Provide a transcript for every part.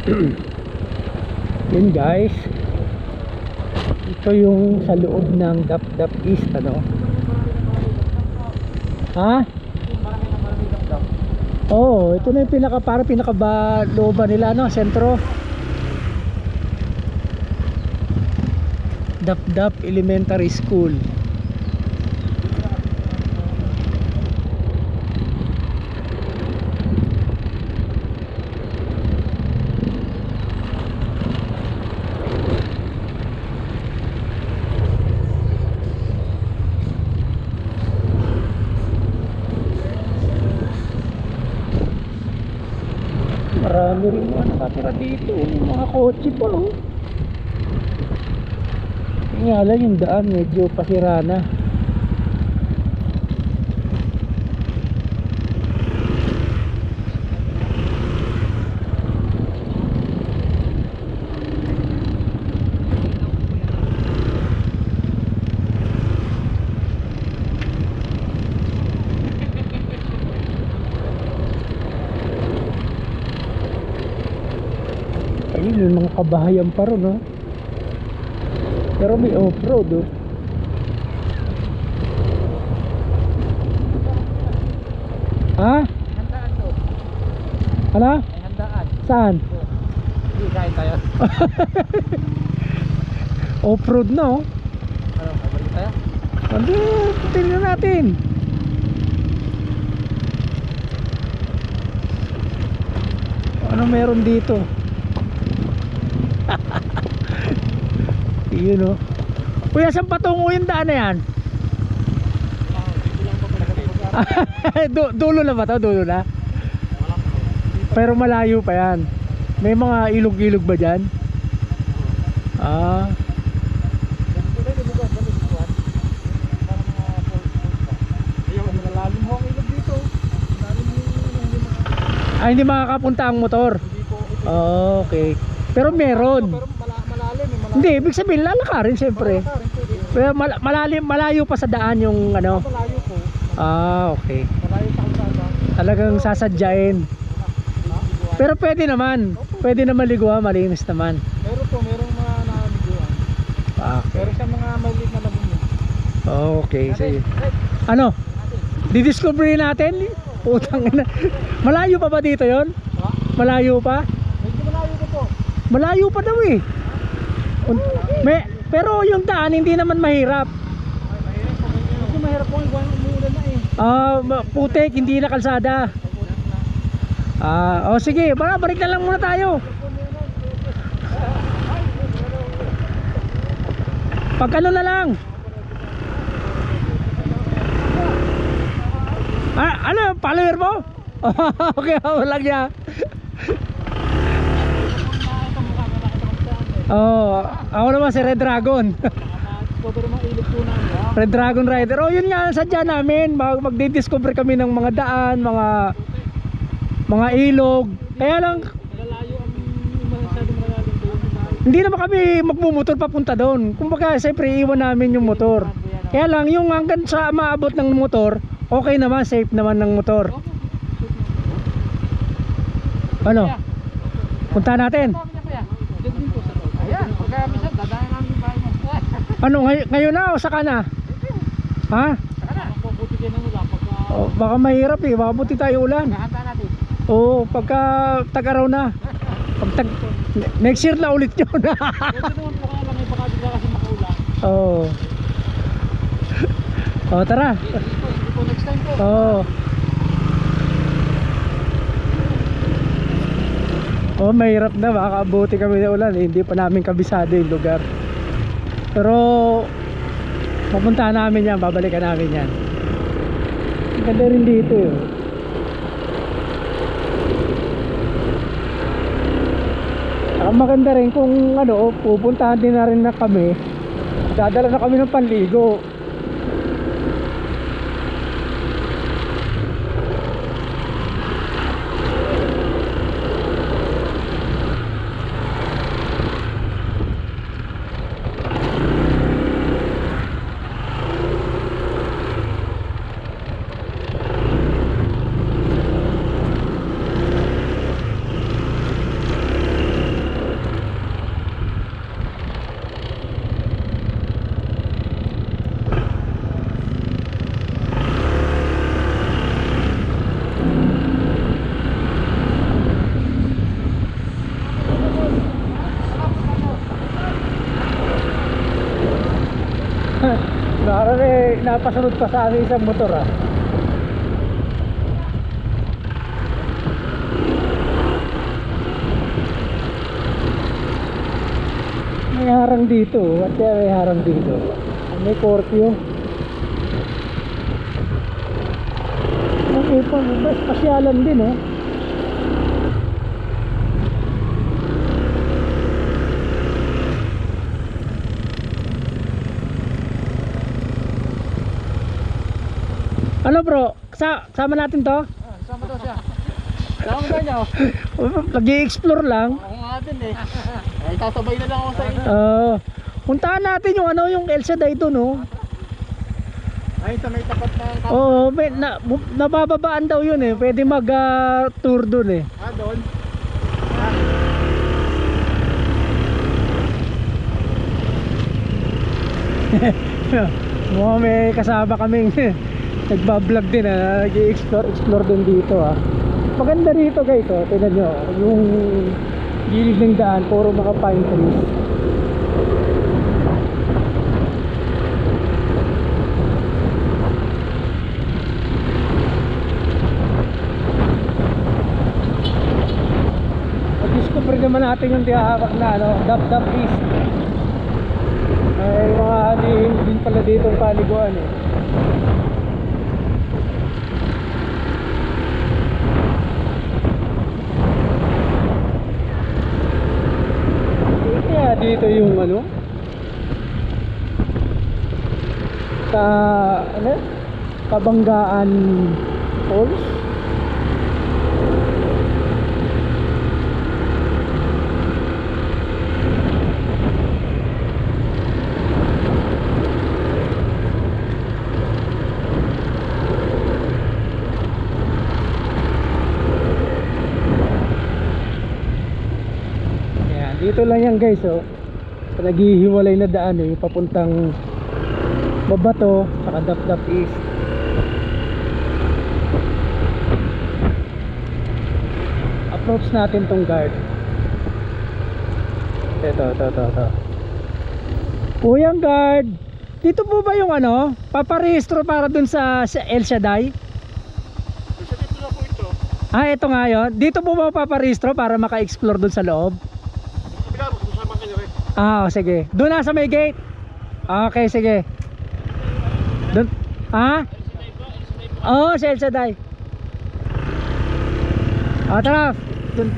Yun guys, ito yung sa loob ng Dap-Dap East, ano? Ha? Oo, ito na yung pinaka looban nila, no? Sentro. Dap-Dap Elementary School. Marami rin mga nakatira dito, mga kotse pa, oh. Nga lang yung daan medyo pasira na. Ayun yung mga kabahayan pa ron, no? Pero may off-road, oh. Ha? Handaan to. Ano? May handaan. Saan? Hindi, kain tayo. Off-road na, oh. Ano, kabalik tayo? Hindi, tingnan natin. Ano meron dito? Yun, oh. Kuya, saan patungo yung daan na yan? Dulo na ba to? Dulo na? Pero malayo pa yan. May mga ilog-ilog ba dyan? Ah. Ah, hindi makakapunta ang motor. Oh, okay. Pero meron. Hindi, ibig sabihin lalakarin siyempre. Pero malayo pa sa daan yung ano. Malayo po. Ah, okay. Malayo sa kalsada. Talagang sasadyain. Pero pwede naman. Pwede naman liguan, malinis naman. Merong mga naliguan. Ah, okay. Pero sa mga maliit na labing. Okay, sige. Ano? Didiscovery natin? Utang na. Malayo pa ba dito 'yon? Malayo pa? Medyo malayo ko po. Malayo pa daw eh. Pero yung daan hindi naman mahirap. Medyo mahirap po yung umuulan na eh. Ah, putik, hindi na kalsada. Ah, oh sige, balik na lang muna tayo. Pag ano na lang. Ah, ano, follower mo? Okay, wala niya. Oh, ako naman si Red Dragon. Red Dragon Rider. Oh, yun nga sadya namin, magdi-discover kami ng mga daan, mga ilog. Kaya lang hindi naman kami magmumotor papunta doon. Kumbaga, siyempre iwan namin yung motor. Kaya lang yung hanggang sa maabot ng motor, okay naman, safe naman ng motor. Ano? Punta natin. Ayan, pagka minsan dadaan namin bahay mo. Ano, ngayon na o saka na? Ha? Saka na. Mabuti kayo ng ulan pagka... Oh, baka mahirap eh, baka buti tayo ulan. Nakanta natin. Oo, pagka tag-araw na. Next year na ulit yun. Pwede naman po kaya lang may baka bigla kasi makaulan. Oo. Oh, tara. Hindi po next time po. Oo. Oh, mahirap na, baka abuti kami na ulan eh. Hindi pa namin kabisado yung lugar. Pero pupuntahan namin yan, babalikan namin yan. Ang ganda rin dito eh. Ang maganda rin kung ano, pupuntahan din na rin na kami. Dadala na kami ng panligo. may napasunod pa sa amin isang motor ah. May harang dito. At kaya may harang dito? May Scorpio. Okay pa, mas pasyalan din oh. Ano bro? Sama natin to? Sama daw siya. Sama daw niya. Nag-i-explore lang. Ako nga din eh. Ay, sasabay na lang ako sa inyo. Puntahan natin yung ano, yung El Shaddai doon oh. Ay, sa may tapat na kapit. Oo, nabababaan daw yun eh. Pwede mag tour doon eh. Ah, doon? Mukhang may kasama kaming nagbablog din nag-i-explore din dito ah. Maganda rito guys oh, tingnan nyo yung gilid ng daan, puro mga pine trees. Discover naman natin yung tihawak na ano, Dap East. May mga din pala dito ang paliguan eh. Kaya dito yung ano sa ano? Kabanggaan Falls. Dito lang yan guys oh. Naghihiwalay na daan eh, papuntang Babato saka Dap East. Approach natin tong guard. Ito. Uyang guard. Dito po ba yung ano, paparehistro para dun sa El Shaddai? Sa dito na po ito. Ah, ito nga yun. Dito po ba paparehistro para maka-explore dun sa loob? Ah, sige. Doon na sa may gate. Okay, sige. Doon. Ha? Oo, sa El Shaddai. Tara. Doon.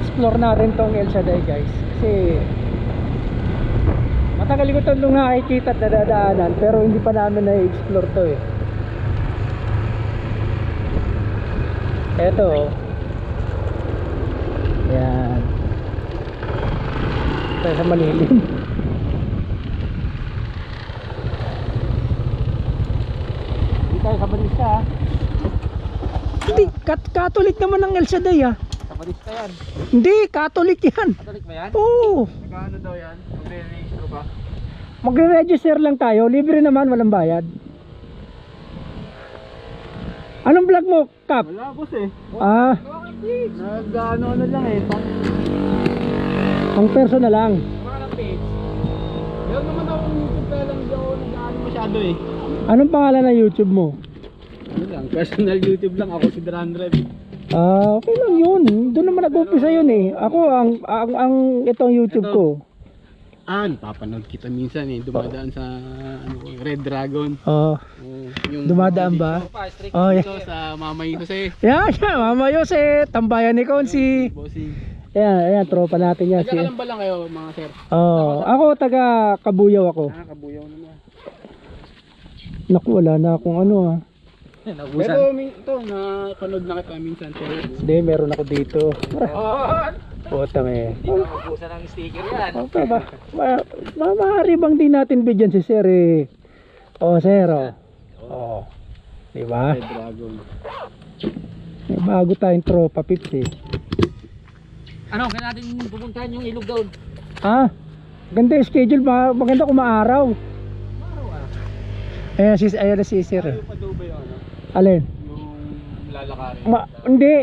Explore natin tong El Shaddai guys. Kasi matagal ko ito nung nakikita at nadadaanan, pero hindi pa namin na-explore to eh. Eto oh. Yan. Tayo sa malilim. Hindi tayo sa balista ah. Hindi, Catholic naman ang El Shaddai ah. Sa balista yan. Hindi, Catholic yan. Katolik ba yan? Oo. Magkano daw yan? Magre-registro ba? Magre-register lang tayo, libre naman, walang bayad. Anong vlog mo, Kap? Wala boss eh. Ah, Nag-ano na lang eh. pang person na lang. Mga ng page. Yan naman ako ng YouTube kaya lang hindi ako nag-ano masyado eh. Anong pangalan ng YouTube mo? Ano lang, personal YouTube lang ako si Dran Rev. Ah, okay lang yun. Doon naman nag-umpisa yun eh. Ako, ang itong YouTube Ito. ko. Napapanood kita minsan eh. Dumadaan sa Red Dragon. Oh, Yung dumadaan ba? Oh, yeah. Ito sa Mamay Jose. Yan, Mama Yose, tambayan ni Konsi. Bossing. Ayan, tropa natin yan. Taga ba lang kayo mga sir? Oh, ako taga Kabuyaw ako. Kabuyaw naman. Naku, wala na akong ano ah. Pero ito, napanood na kita minsan. Hindi, meron ako dito. Putang eh. Hindi na mabusan ng sticker yan. Okay ba? Maaari bang din natin bigyan si Sir eh? Oh, Sir oh. Oh. Diba? Red Dragon. May bago tayong tropa pips eh. Ano, kaya natin pupuntahan yung ilog doon. Ah, ganda yung schedule. Maganda kung maaraw. Ayan na si Sir. Ayaw pa daw ba yung ano? Alin? Yung lalakarin. Hindi,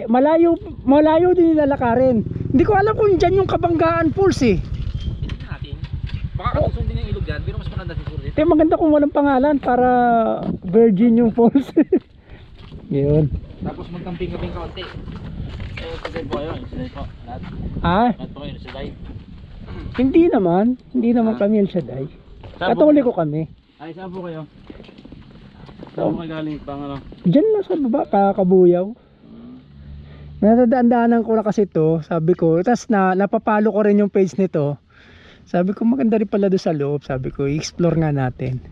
malayo din nilalakarin. Hindi ko alam kung dyan yung Kabanggaan Falls eh. Hindi natin. Baka kasusundin yung ilog dyan, pero mas maganda siguro dito. Maganda kung walang pangalan para virgin yung falls. Yun. Tapos magkamping-kamping kaunti. Suday po kayo, suday po. Lahat. Ah, Lahat po kayo, suday. hindi naman kami El Shaddai. Katoliko kami. Ay, saan po kayo? Saan po kayo galing pang ano? Diyan na sa baba, Kabuyaw. Natadaan-daanan ko na kasi to, sabi ko, tapos napapalo ko rin yung page nito. Sabi ko maganda rin pala doon sa loob, sabi ko i-explore nga natin.